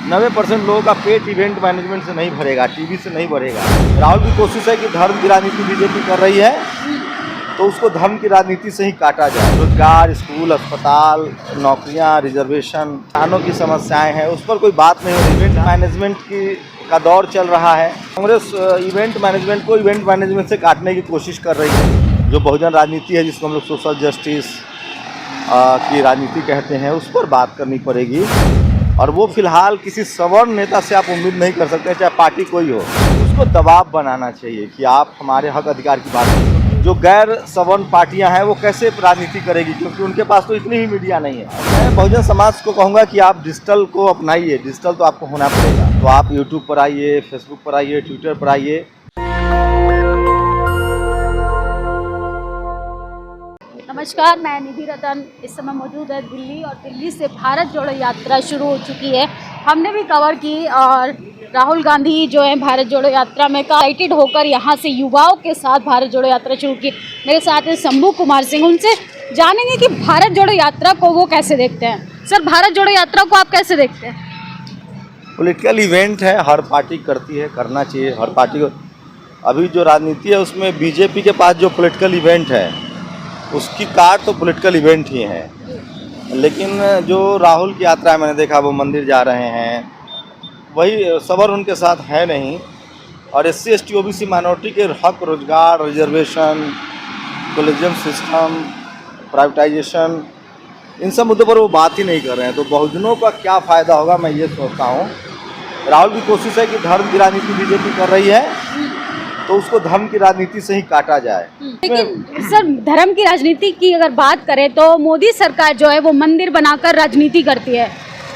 90% लोगों का पेट event management से नहीं भरेगा, टीवी से नहीं भरेगा। राहुल की कोशिश है कि धर्म की राजनीति बीजेपी कर रही है, तो उसको धर्म की राजनीति से ही काटा जाए। रोजगार, स्कूल, अस्पताल, नौकरियां, रिजर्वेशन, किसानों की समस्याएं हैं, उस पर कोई बात नहीं हो रही। इवेंट मैनेजमेंट का दौर चल रहा है। कांग्रेस इवेंट मैनेजमेंट को इवेंट मैनेजमेंट से काटने की कोशिश कर रही है। जो बहुजन राजनीति है, जिसको हम लोग सोशल जस्टिस की राजनीति कहते हैं, उस पर बात करनी पड़ेगी। और वो फिलहाल किसी सवर्ण नेता से आप उम्मीद नहीं कर सकते, चाहे पार्टी कोई हो। उसको दबाव बनाना चाहिए कि आप हमारे हक अधिकार की बात करें। जो गैर सवर्ण पार्टियां हैं वो कैसे राजनीति करेगी, क्योंकि उनके पास तो इतनी ही मीडिया नहीं है। मैं बहुजन समाज को कहूँगा कि आप डिजिटल को अपनाइए। डिजिटल तो आपको होना पड़ेगा। तो आप यूट्यूब पर आइए, फेसबुक पर आइए, ट्विटर पर आइए। नमस्कार, मैं निधि रतन इस समय मौजूद है दिल्ली, और दिल्ली से भारत जोड़ो यात्रा शुरू हो चुकी है। हमने भी कवर की, और राहुल गांधी जो है भारत जोड़ो यात्रा में एक्साइटेड होकर यहाँ से युवाओं के साथ भारत जोड़ो यात्रा शुरू की। मेरे साथ है शंभू कुमार सिंह, उनसे जानेंगे कि भारत जोड़ो यात्रा को वो कैसे देखते हैं। सर, भारत जोड़ो यात्रा को आप कैसे देखते हैं? पॉलिटिकल इवेंट है, हर पार्टी करती है, करना चाहिए हर पार्टी को। अभी जो राजनीति है उसमें बीजेपी के पास जो पॉलिटिकल इवेंट है उसकी कार तो पॉलिटिकल इवेंट ही है। लेकिन जो राहुल की यात्रा है, मैंने देखा वो मंदिर जा रहे हैं, वही सबर उनके साथ है नहीं। और SC ST OBC माइनॉरिटी के हक, रोजगार, रिजर्वेशन, कॉलेजियम सिस्टम, प्राइवेटाइजेशन, इन सब मुद्दों पर वो बात ही नहीं कर रहे हैं। तो बहुजनों का क्या फ़ायदा होगा, मैं ये सोचता हूँ। राहुल की कोशिश है कि धर्म की राजनीति बीजेपी कर रही है, तो उसको धर्म की राजनीति से ही काटा जाए। लेकिन सर, धर्म की राजनीति की अगर बात करें तो मोदी सरकार जो है वो मंदिर बनाकर राजनीति करती है।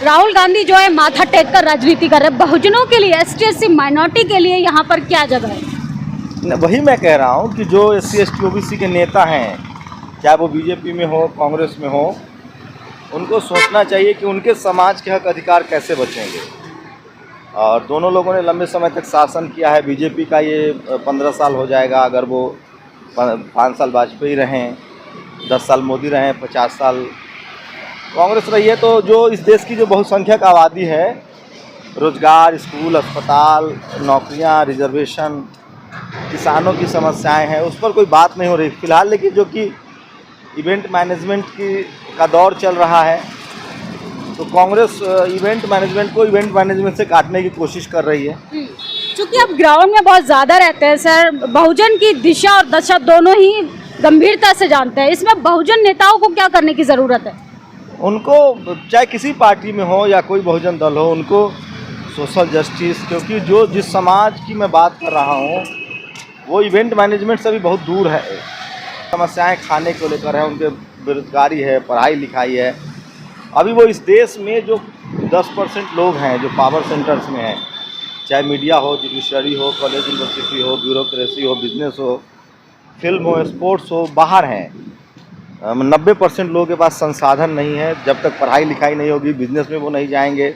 राहुल गांधी जो है माथा टेक कर राजनीति कर रहे हैं। बहुजनों के लिए, ST SC माइनॉरिटी के लिए यहाँ पर क्या जगह है? वही मैं कह रहा हूँ कि जो SC ST OBC के नेता हैं, चाहे वो बीजेपी में हो, कांग्रेस में हो, उनको सोचना चाहिए कि उनके समाज के हक अधिकार कैसे बचेंगे। और दोनों लोगों ने लंबे समय तक शासन किया है। बीजेपी का ये 15 साल हो जाएगा अगर वो 5 साल वाजपेयी रहें, 10 साल मोदी रहें, 50 साल कांग्रेस रही है। तो जो इस देश की जो बहुसंख्यक आबादी है, रोजगार, स्कूल, अस्पताल, नौकरियां, रिजर्वेशन, किसानों की समस्याएं हैं, उस पर कोई बात नहीं हो रही फिलहाल। लेकिन जो कि इवेंट मैनेजमेंट का दौर चल रहा है, तो कांग्रेस इवेंट मैनेजमेंट को इवेंट मैनेजमेंट से काटने की कोशिश कर रही है। चूँकि आप ग्राउंड में बहुत ज़्यादा रहते हैं सर, बहुजन की दिशा और दशा दोनों ही गंभीरता से जानते हैं। इसमें बहुजन नेताओं को क्या करने की ज़रूरत है? उनको, चाहे किसी पार्टी में हो या कोई बहुजन दल हो, उनको सोशल जस्टिस, क्योंकि जो जिस समाज की मैं बात कर रहा हूँ वो इवेंट मैनेजमेंट से भी बहुत दूर है। समस्याएं खाने को लेकर है, उनके बेरोजगारी है, पढ़ाई लिखाई है। अभी वो इस देश में जो 10% लोग हैं जो पावर सेंटर्स में हैं, चाहे मीडिया हो, जुडिशरी हो, कॉलेज यूनिवर्सिटी हो, ब्यूरोक्रेसी हो, बिजनेस हो, फिल्म हो, स्पोर्ट्स हो, बाहर हैं। 90% लोगों के पास संसाधन नहीं है। जब तक पढ़ाई लिखाई नहीं होगी, बिजनेस में वो नहीं जाएंगे,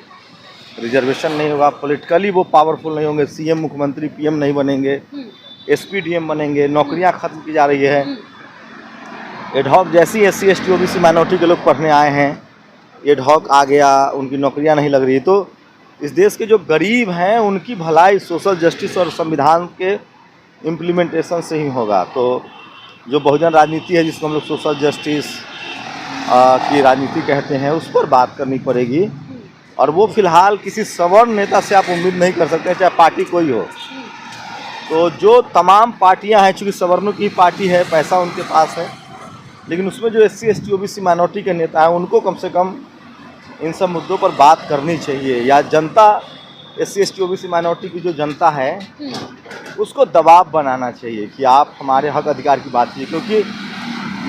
रिजर्वेशन नहीं होगा, पॉलिटिकली वो पावरफुल नहीं होंगे, CM, मुख्यमंत्री, PM नहीं बनेंगे, SP DM बनेंगे, नौकरियां ख़त्म की जा रही है। एडहॉक जैसी SC ST OBC माइनॉरिटी के लोग पढ़ने आए हैं, एडहॉक आ गया, उनकी नौकरियां नहीं लग रही। तो इस देश के जो गरीब हैं उनकी भलाई सोशल जस्टिस और संविधान के इम्प्लीमेंटेशन से ही होगा। तो जो बहुजन राजनीति है, जिसको हम लोग सोशल जस्टिस की राजनीति कहते हैं, उस पर बात करनी पड़ेगी। और वो फिलहाल किसी सवर्ण नेता से आप उम्मीद नहीं कर सकते, चाहे पार्टी कोई हो। तो जो तमाम पार्टियां हैं, चूँकि सवर्णों की पार्टी है, पैसा उनके पास है, लेकिन उसमें जो SC ST OBC माइनॉरिटी के नेता हैं उनको कम से कम इन सब मुद्दों पर बात करनी चाहिए। या जनता, SC ST OBC माइनॉरिटी की जो जनता है उसको दबाव बनाना चाहिए कि आप हमारे हक अधिकार की बात कीजिए। क्योंकि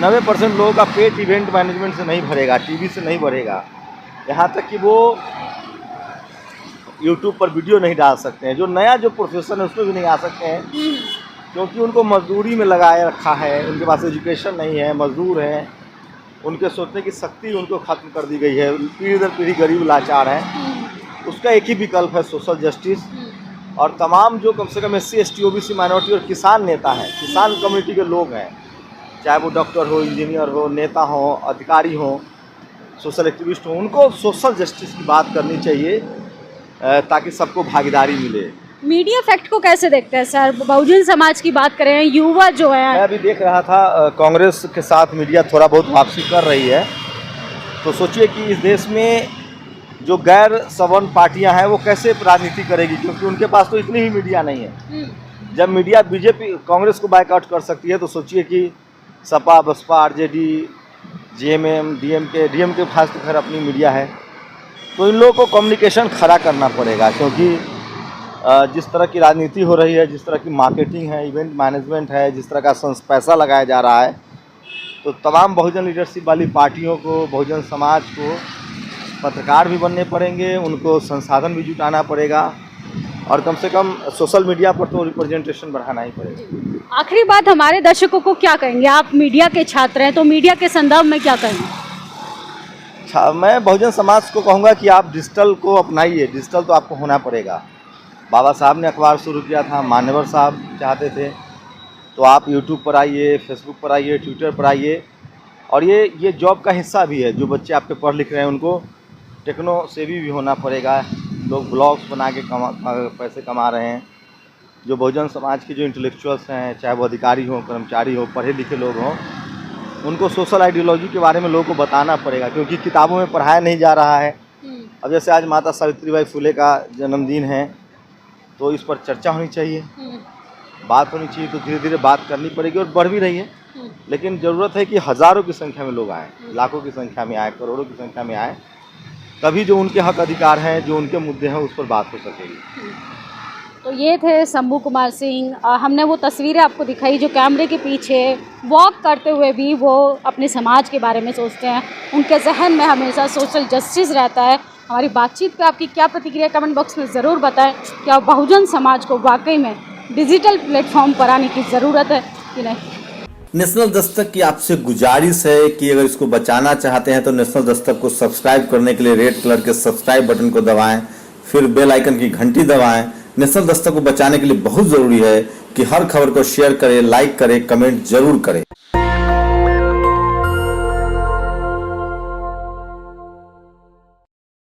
90% लोगों का पेट इवेंट मैनेजमेंट से नहीं भरेगा, टीवी से नहीं भरेगा। यहाँ तक कि वो यूट्यूब पर वीडियो नहीं डाल सकते हैं। जो नया जो प्रोफेशन है उसमें भी नहीं आ सकते हैं, क्योंकि उनको मजदूरी में लगाए रखा है। उनके पास एजुकेशन नहीं है, मजदूर हैं, उनके सोचने की शक्ति उनको ख़त्म कर दी गई है। पीढ़ी दर पीढ़ी गरीब लाचार हैं। उसका एक ही विकल्प है सोशल जस्टिस। और तमाम जो कम से कम SC ST OBC माइनॉरिटी और किसान नेता हैं, किसान कम्युनिटी के लोग हैं, चाहे वो डॉक्टर हो, इंजीनियर हो, नेता हो, अधिकारी हो, सोशल एक्टिविस्ट हो, उनको सोशल जस्टिस की बात करनी चाहिए। ताकि सबको भागीदारी मिले। मीडिया फैक्ट को कैसे देखते हैं सर? बहुजन समाज की बात करें, युवा जो है, मैं अभी देख रहा था कांग्रेस के साथ मीडिया थोड़ा बहुत वापसी कर रही है, तो सोचिए कि इस देश में जो गैर सवर्ण पार्टियां हैं वो कैसे राजनीति करेगी, क्योंकि उनके पास तो इतनी ही मीडिया नहीं है। जब मीडिया बीजेपी कांग्रेस को बाइकआउट कर सकती है, तो सोचिए कि Sapa, Basapa, RJD, JMM, DMK खास तो खैर अपनी मीडिया है। तो इन लोगों को कम्युनिकेशन खड़ा करना पड़ेगा, क्योंकि जिस तरह की राजनीति हो रही है, जिस तरह की मार्केटिंग है, इवेंट मैनेजमेंट है, जिस तरह का पैसा लगाया जा रहा है, तो तमाम बहुजन लीडरशिप वाली पार्टियों को, बहुजन समाज को पत्रकार भी बनने पड़ेंगे, उनको संसाधन भी जुटाना पड़ेगा और कम से कम सोशल मीडिया पर तो रिप्रेजेंटेशन बढ़ाना ही पड़ेगा। आखिरी बात, हमारे दर्शकों को क्या कहेंगे? आप मीडिया के छात्र हैं, तो मीडिया के संदर्भ में क्या कहेंगे? मैं बहुजन समाज को कहूँगा कि आप डिजिटल को अपनाइए। डिजिटल तो आपको होना पड़ेगा। बाबा साहब ने अखबार शुरू किया था, मान्यवर साहब चाहते थे, तो आप यूट्यूब पर आइए, फेसबुक पर आइए, ट्विटर पर आइए। और ये जॉब का हिस्सा भी है। जो बच्चे आपके पढ़ लिख रहे हैं उनको टेक्नो सेवी भी होना पड़ेगा। लोग ब्लॉग्स बना के पैसे कमा रहे हैं। जो बहुजन समाज के जो इंटेलेक्चुअल्स हैं, चाहे वो अधिकारी हों, कर्मचारी हो, पढ़े लिखे लोग हों, उनको सोशल आइडियोलॉजी के बारे में लोगों को बताना पड़ेगा, क्योंकि किताबों में पढ़ाया नहीं जा रहा है। अब जैसे आज माता सावित्रीबाई फुले का जन्मदिन है, तो इस पर चर्चा होनी चाहिए, बात होनी चाहिए। तो धीरे धीरे बात करनी पड़ेगी और बढ़ भी रही है, लेकिन ज़रूरत है कि हज़ारों की संख्या में लोग आए, लाखों की संख्या में आए, करोड़ों की संख्या में आए, तभी जो उनके हक अधिकार हैं, जो उनके मुद्दे हैं, उस पर बात हो सकेगी। तो ये थे शंभू कुमार सिंह। हमने वो तस्वीरें आपको दिखाई जो कैमरे के पीछे वॉक करते हुए भी वो अपने समाज के बारे में सोचते हैं। उनके जहन में हमेशा सोशल जस्टिस रहता है। हमारी बातचीत पे आपकी क्या प्रतिक्रिया, कमेंट बॉक्स में ज़रूर बताएं। क्या बहुजन समाज को वाकई में डिजिटल प्लेटफॉर्म पर आने की ज़रूरत है कि नहीं? नेशनल दस्तक की आपसे गुजारिश है कि अगर इसको बचाना चाहते हैं तो नेशनल दस्तक को सब्सक्राइब करने के लिए रेड कलर के सब्सक्राइब बटन को दबाएं, फिर बेल आइकन की घंटी दबाएं। नेशनल दस्तक को बचाने के लिए बहुत ज़रूरी है कि हर खबर को शेयर करें, लाइक करें, कमेंट जरूर करें।